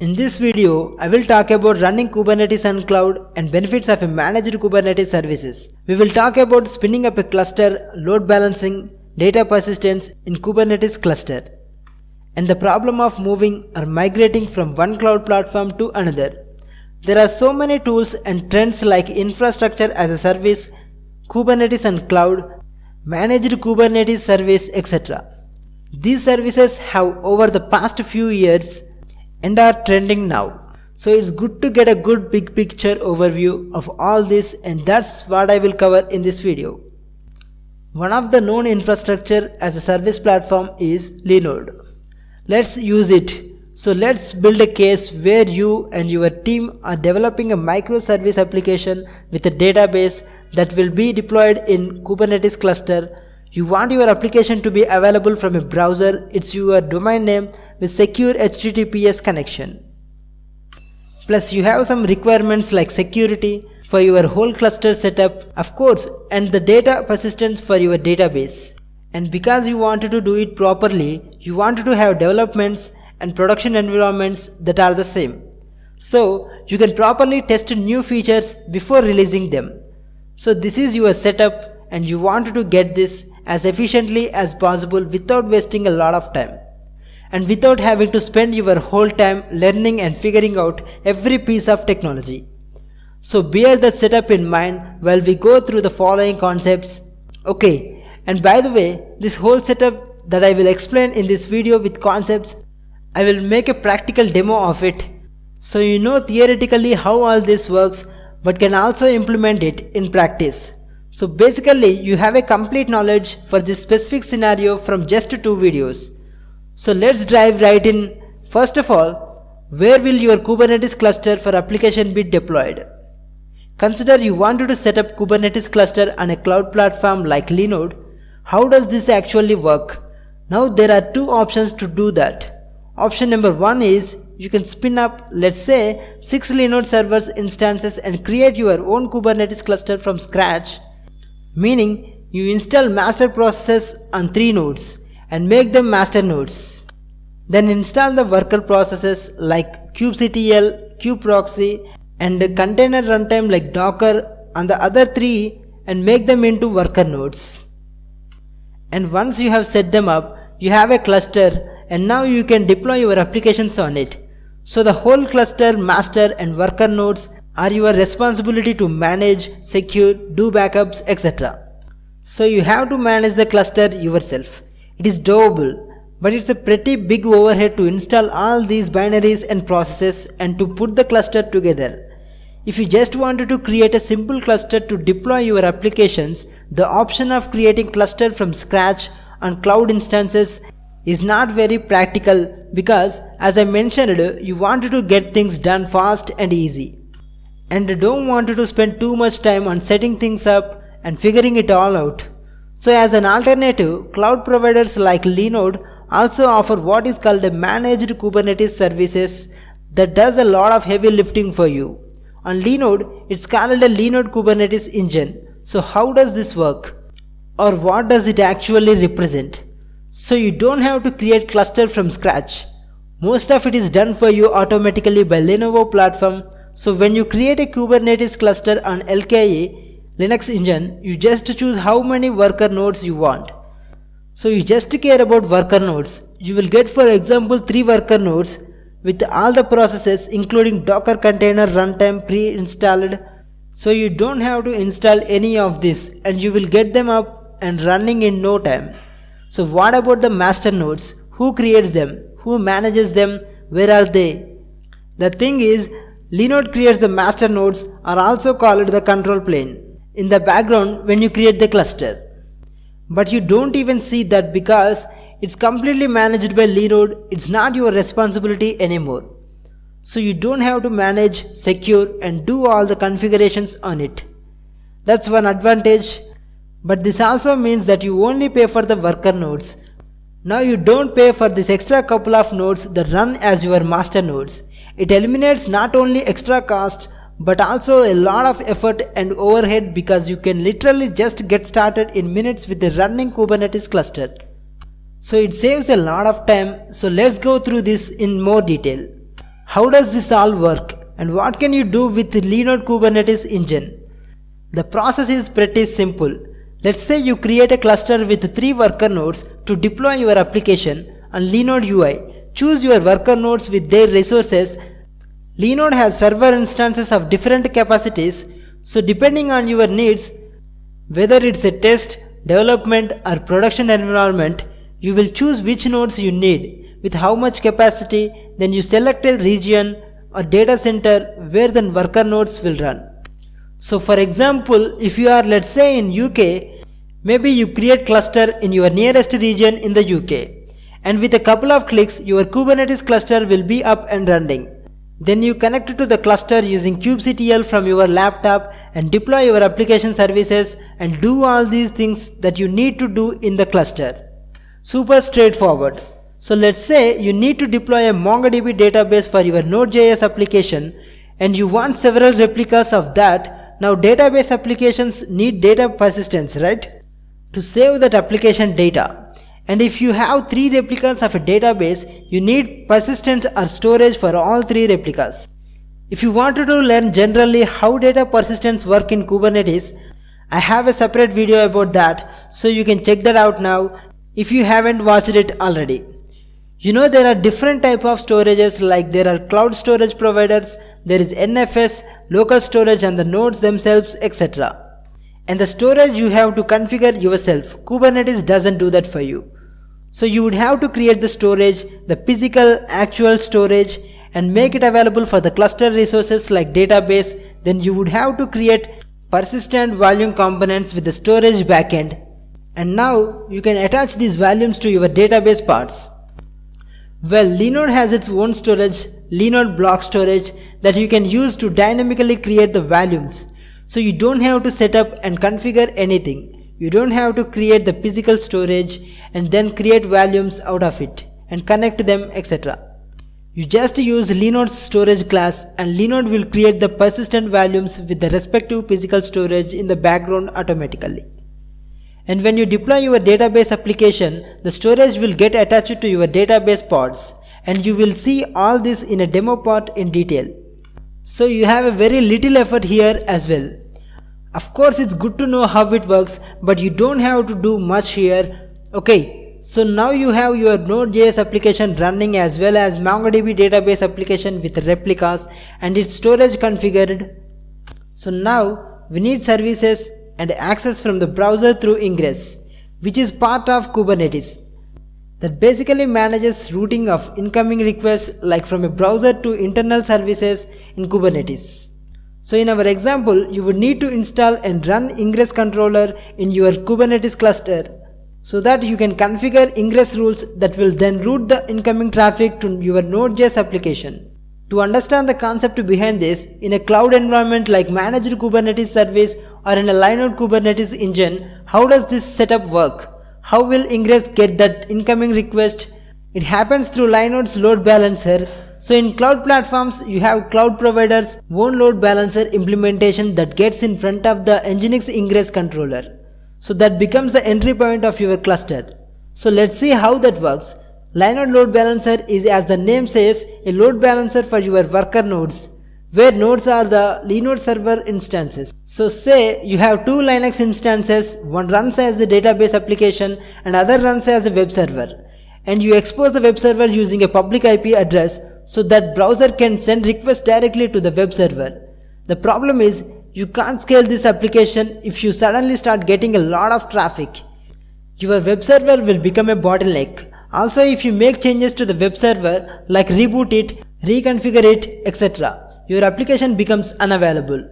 In this video, I will talk about running Kubernetes on cloud and benefits of a managed Kubernetes services. We will talk about spinning up a cluster, load balancing, data persistence in Kubernetes cluster, and the problem of moving or migrating from one cloud platform to another. There are so many tools and trends like infrastructure as a service, Kubernetes on cloud, managed Kubernetes service, etc. These services have over the past few years and are trending now. So it's good to get a good big picture overview of all this, and that's what I will cover in this video. One of the known infrastructure as a service platform is Linode. Let's use it. So let's build a case where you and your team are developing a microservice application with a database that will be deployed in Kubernetes cluster. You want your application to be available from a browser. It's your domain name with secure HTTPS connection. Plus you have some requirements like security for your whole cluster setup, of course, and the data persistence for your database. And because you wanted to do it properly, you wanted to have developments and production environments that are the same. So you can properly test new features before releasing them. So this is your setup, and you wanted to get this as efficiently as possible without wasting a lot of time and without having to spend your whole time learning and figuring out every piece of technology. So bear that setup in mind while we go through the following concepts. Okay, and by the way, this whole setup that I will explain in this video with concepts, I will make a practical demo of it so you know theoretically how all this works but can also implement it in practice. So basically you have a complete knowledge for this specific scenario from just 2 videos. So let's dive right in. First of all, where will your Kubernetes cluster for application be deployed? Consider you wanted to set up Kubernetes cluster on a cloud platform like Linode. How does this actually work? Now there are 2 options to do that. Option number 1 is you can spin up, let's say, 6 Linode servers instances and create your own Kubernetes cluster from scratch. Meaning you install master processes on 3 nodes and make them master nodes. Then install the worker processes like kubectl, kubeproxy, and the container runtime like Docker on the other 3 and make them into worker nodes. And once you have set them up, you have a cluster, and now you can deploy your applications on it. So the whole cluster, master and worker nodes are your responsibility to manage, secure, do backups, etc. So you have to manage the cluster yourself. It is doable, but it's a pretty big overhead to install all these binaries and processes and to put the cluster together. If you just wanted to create a simple cluster to deploy your applications, the option of creating cluster from scratch on cloud instances is not very practical because, as I mentioned, you wanted to get things done fast and easy, and don't want to spend too much time on setting things up and figuring it all out. So as an alternative, cloud providers like Linode also offer what is called a managed Kubernetes services that does a lot of heavy lifting for you. On Linode, it's called a Linode Kubernetes engine. So how does this work? Or what does it actually represent? So you don't have to create cluster from scratch. Most of it is done for you automatically by Lenovo platform. So when you create a Kubernetes cluster on LKE, Linux engine, you just choose how many worker nodes you want. So you just care about worker nodes. You will get, for example, 3 worker nodes with all the processes including Docker container runtime pre-installed. So you don't have to install any of this and you will get them up and running in no time. So what about the master nodes? Who creates them? Who manages them? Where are they? The thing is, Linode creates the master nodes, are also called the control plane, in the background when you create the cluster. But you don't even see that because it's completely managed by Linode. It's not your responsibility anymore. So you don't have to manage, secure and do all the configurations on it. That's one advantage. But this also means that you only pay for the worker nodes. Now you don't pay for this extra couple of nodes that run as your master nodes. It eliminates not only extra costs but also a lot of effort and overhead because you can literally just get started in minutes with a running Kubernetes cluster. So it saves a lot of time. So let's go through this in more detail. How does this all work and what can you do with the Linode Kubernetes engine? The process is pretty simple. Let's say you create a cluster with 3 worker nodes to deploy your application on Linode UI. Choose your worker nodes with their resources. Linode has server instances of different capacities, so depending on your needs, whether it's a test, development or production environment, you will choose which nodes you need with how much capacity, then you select a region or data center where the worker nodes will run. So for example, if you are, let's say, in UK, maybe you create cluster in your nearest region in the UK, and with a couple of clicks your Kubernetes cluster will be up and running. Then you connect to the cluster using kubectl from your laptop and deploy your application services and do all these things that you need to do in the cluster. Super straightforward. So let's say you need to deploy a MongoDB database for your Node.js application and you want several replicas of that. Now database applications need data persistence, right? To save that application data. And if you have 3 replicas of a database, you need persistence or storage for all 3 replicas. If you wanted to learn generally how data persistence work in Kubernetes, I have a separate video about that, so you can check that out now if you haven't watched it already. You know, there are different type of storages, like there are cloud storage providers, there is NFS, local storage and the nodes themselves, etc. And the storage you have to configure yourself. Kubernetes doesn't do that for you. So you would have to create the storage, the physical actual storage, and make it available for the cluster resources like database. Then you would have to create persistent volume components with the storage backend. And now you can attach these volumes to your database parts. Well, Linode has its own storage, Linode Block Storage, that you can use to dynamically create the volumes. So you don't have to set up and configure anything. You don't have to create the physical storage and then create volumes out of it and connect them, etc. You just use Linode's storage class and Linode will create the persistent volumes with the respective physical storage in the background automatically. And when you deploy your database application, the storage will get attached to your database pods, and you will see all this in a demo part in detail. So you have a very little effort here as well. Of course, it's good to know how it works, but you don't have to do much here. Okay, so now you have your Node.js application running as well as MongoDB database application with replicas and its storage configured. So now we need services and access from the browser through Ingress, which is part of Kubernetes, that basically manages routing of incoming requests like from a browser to internal services in Kubernetes. So in our example, you would need to install and run Ingress controller in your Kubernetes cluster so that you can configure Ingress rules that will then route the incoming traffic to your Node.js application. To understand the concept behind this, in a cloud environment like managed Kubernetes service or in a Linode Kubernetes engine, how does this setup work? How will Ingress get that incoming request? It happens through Linode's load balancer. So in cloud platforms, you have cloud providers' own load balancer implementation that gets in front of the Nginx Ingress controller. So that becomes the entry point of your cluster. So let's see how that works. Linode Load Balancer is, as the name says, a load balancer for your worker nodes, where nodes are the Linode server instances. So say you have 2 Linux instances, one runs as a database application and other runs as a web server. And you expose the web server using a public IP address so that browser can send requests directly to the web server. The problem is you can't scale this application if you suddenly start getting a lot of traffic. Your web server will become a bottleneck. Also, if you make changes to the web server like reboot it, reconfigure it, etc., your application becomes unavailable.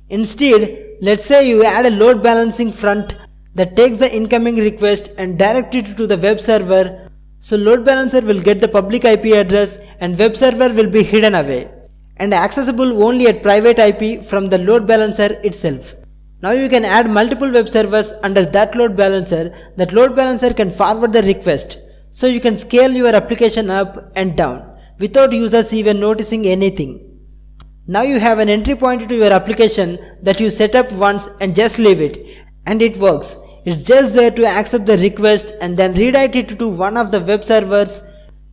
Instead, let's say you add a load balancing front that takes the incoming request and directs it to the web server. So load balancer will get the public IP address and web server will be hidden away and accessible only at private IP from the load balancer itself. Now you can add multiple web servers under that load balancer. That load balancer can forward the request. So you can scale your application up and down without users even noticing anything. Now you have an entry point to your application that you set up once and just leave it, and it works. It's just there to accept the request and then redirect it to one of the web servers.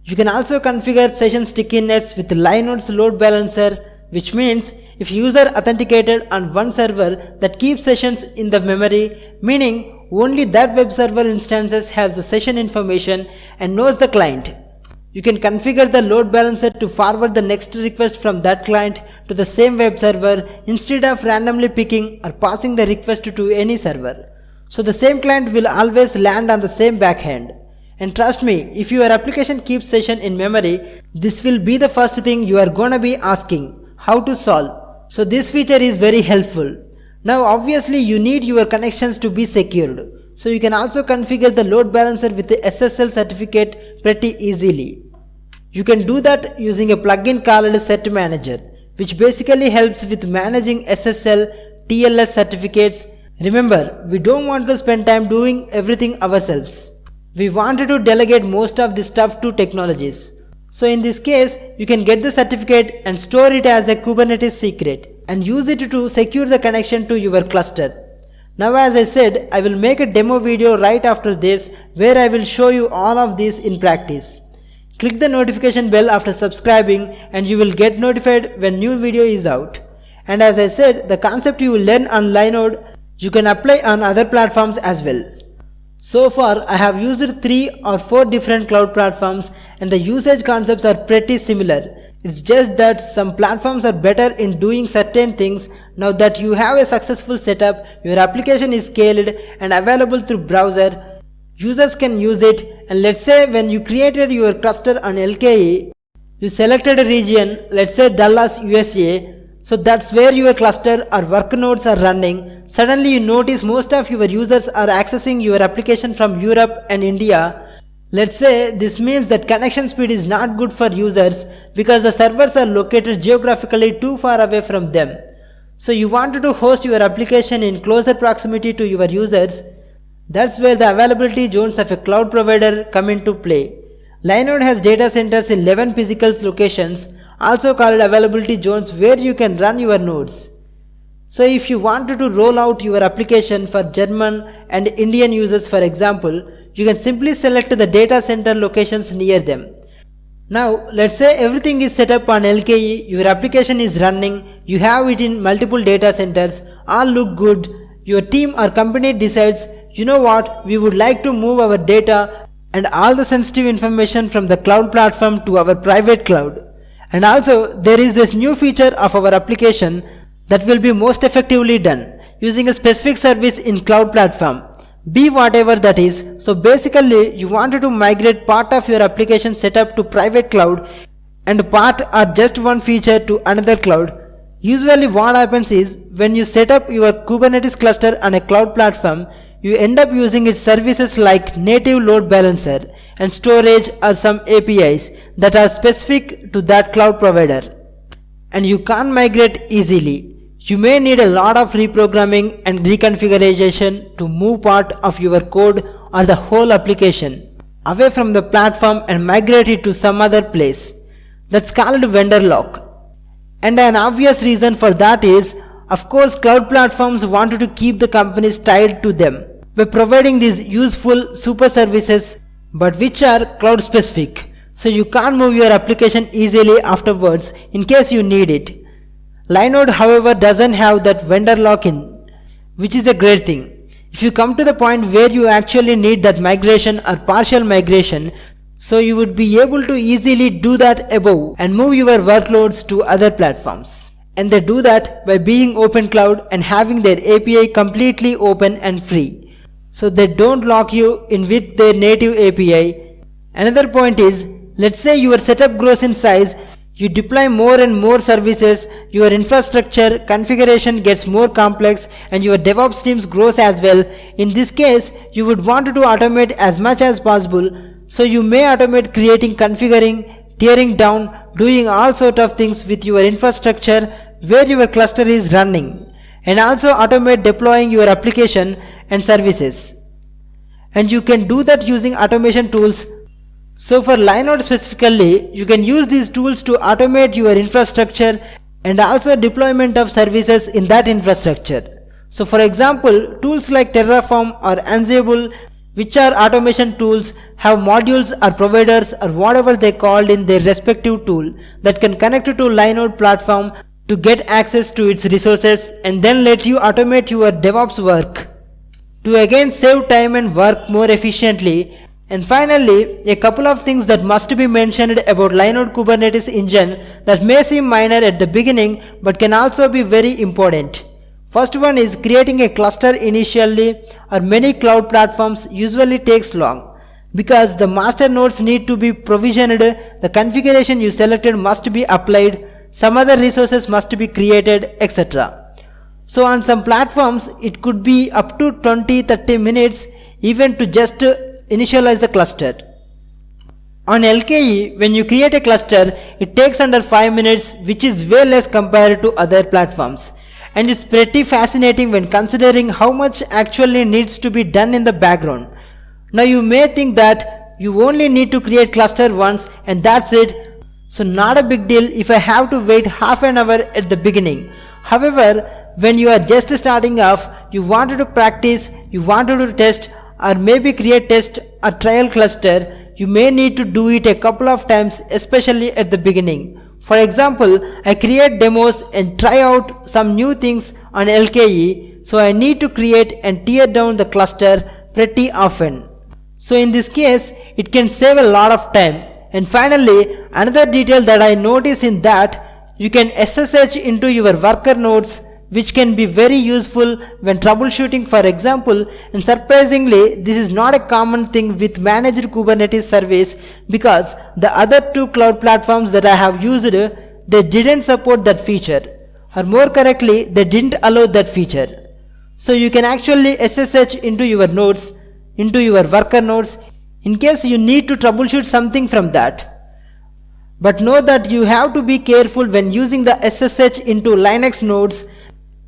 You can also configure session stickiness with Linode's load balancer, which means if user authenticated on one server, that keeps sessions in the memory, meaning only that web server instances has the session information and knows the client. You can configure the load balancer to forward the next request from that client to the same web server instead of randomly picking or passing the request to any server. So the same client will always land on the same backend. And trust me, if your application keeps session in memory, this will be the first thing you are gonna be asking how to solve. So this feature is very helpful. Now obviously you need your connections to be secured. So you can also configure the load balancer with the SSL certificate pretty easily. You can do that using a plugin called Set Manager, which basically helps with managing SSL, TLS certificates. Remember, we don't want to spend time doing everything ourselves. We wanted to delegate most of this stuff to technologies. So in this case, you can get the certificate and store it as a Kubernetes secret and use it to secure the connection to your cluster. Now as I said, I will make a demo video right after this where I will show you all of this in practice. Click the notification bell after subscribing and you will get notified when new video is out. And as I said, the concept you will learn on Linode, you can apply on other platforms as well. So far, I have used 3 or 4 different cloud platforms and the usage concepts are pretty similar. It's just that some platforms are better in doing certain things. Now that you have a successful setup, your application is scaled and available through browser, users can use it. And let's say when you created your cluster on LKE, you selected a region, let's say Dallas, USA. So that's where your cluster or work nodes are running. Suddenly you notice most of your users are accessing your application from Europe and India. Let's say this means that connection speed is not good for users because the servers are located geographically too far away from them. So you wanted to host your application in closer proximity to your users. That's where the availability zones of a cloud provider come into play. Linode has data centers in 11 physical locations, also called availability zones, where you can run your nodes. So if you wanted to roll out your application for German and Indian users, for example, you can simply select the data center locations near them. Now let's say everything is set up on LKE, your application is running, you have it in multiple data centers, all look good. Your team or company decides, you know what, we would like to move our data and all the sensitive information from the cloud platform to our private cloud. And also there is this new feature of our application that will be most effectively done using a specific service in cloud platform, be whatever that is. So basically you wanted to migrate part of your application setup to private cloud and part or just one feature to another cloud. Usually what happens is when you set up your Kubernetes cluster on a cloud platform, you end up using its services like native load balancer and storage or some APIs that are specific to that cloud provider. And you can't migrate easily. You may need a lot of reprogramming and reconfiguration to move part of your code or the whole application away from the platform and migrate it to some other place. That's called vendor lock. And an obvious reason for that is, of course, cloud platforms wanted to keep the companies tied to them by providing these useful super services, but which are cloud specific. So you can't move your application easily afterwards in case you need it. Linode, however, doesn't have that vendor lock-in, which is a great thing. If you come to the point where you actually need that migration or partial migration, so you would be able to easily do that above and move your workloads to other platforms. And they do that by being open cloud and having their API completely open and free. So they don't lock you in with their native API. Another point is, let's say your setup grows in size, you deploy more and more services, your infrastructure configuration gets more complex and your DevOps teams grows as well. In this case, you would want to automate as much as possible. So you may automate creating, configuring, tearing down, doing all sort of things with your infrastructure where your cluster is running, and also automate deploying your application and services. And you can do that using automation tools. So for Linode specifically, you can use these tools to automate your infrastructure and also deployment of services in that infrastructure. So for example, tools like Terraform or Ansible, which are automation tools, have modules or providers or whatever they called in their respective tool that can connect to Linode platform to get access to its resources and then let you automate your DevOps work to again save time and work more efficiently. And finally, a couple of things that must be mentioned about Linode Kubernetes Engine that may seem minor at the beginning but can also be very important. First one is creating a cluster initially or many cloud platforms usually takes long because the master nodes need to be provisioned, the configuration you selected must be applied, some other resources must be created, etc. So on some platforms it could be up to 20-30 minutes even to just initialize the cluster. On LKE, when you create a cluster, it takes under 5 minutes, which is way less compared to other platforms. And it's pretty fascinating when considering how much actually needs to be done in the background. Now you may think that you only need to create cluster once and that's it. So not a big deal if I have to wait half an hour at the beginning. However, when you are just starting off, you wanted to practice, you wanted to test, or maybe create test or trial cluster, you may need to do it a couple of times, especially at the beginning. For example, I create demos and try out some new things on LKE, so I need to create and tear down the cluster pretty often. So in this case, it can save a lot of time. And finally, another detail that I notice in that, you can SSH into your worker nodes, which can be very useful when troubleshooting, for example. And surprisingly, this is not a common thing with managed Kubernetes service because the other two cloud platforms that I have used, they didn't support that feature, or more correctly, they didn't allow that feature. So you can actually SSH into your nodes, into your worker nodes, in case you need to troubleshoot something from that. But know that you have to be careful when using the SSH into Linux nodes,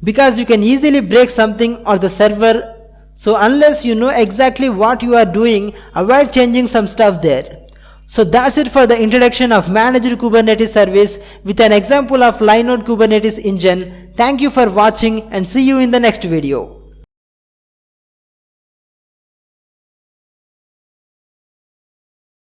because you can easily break something or the server. So unless you know exactly what you are doing, avoid changing some stuff there. So that's it for the introduction of managed Kubernetes service with an example of Linode Kubernetes Engine. Thank you for watching and see you in the next video.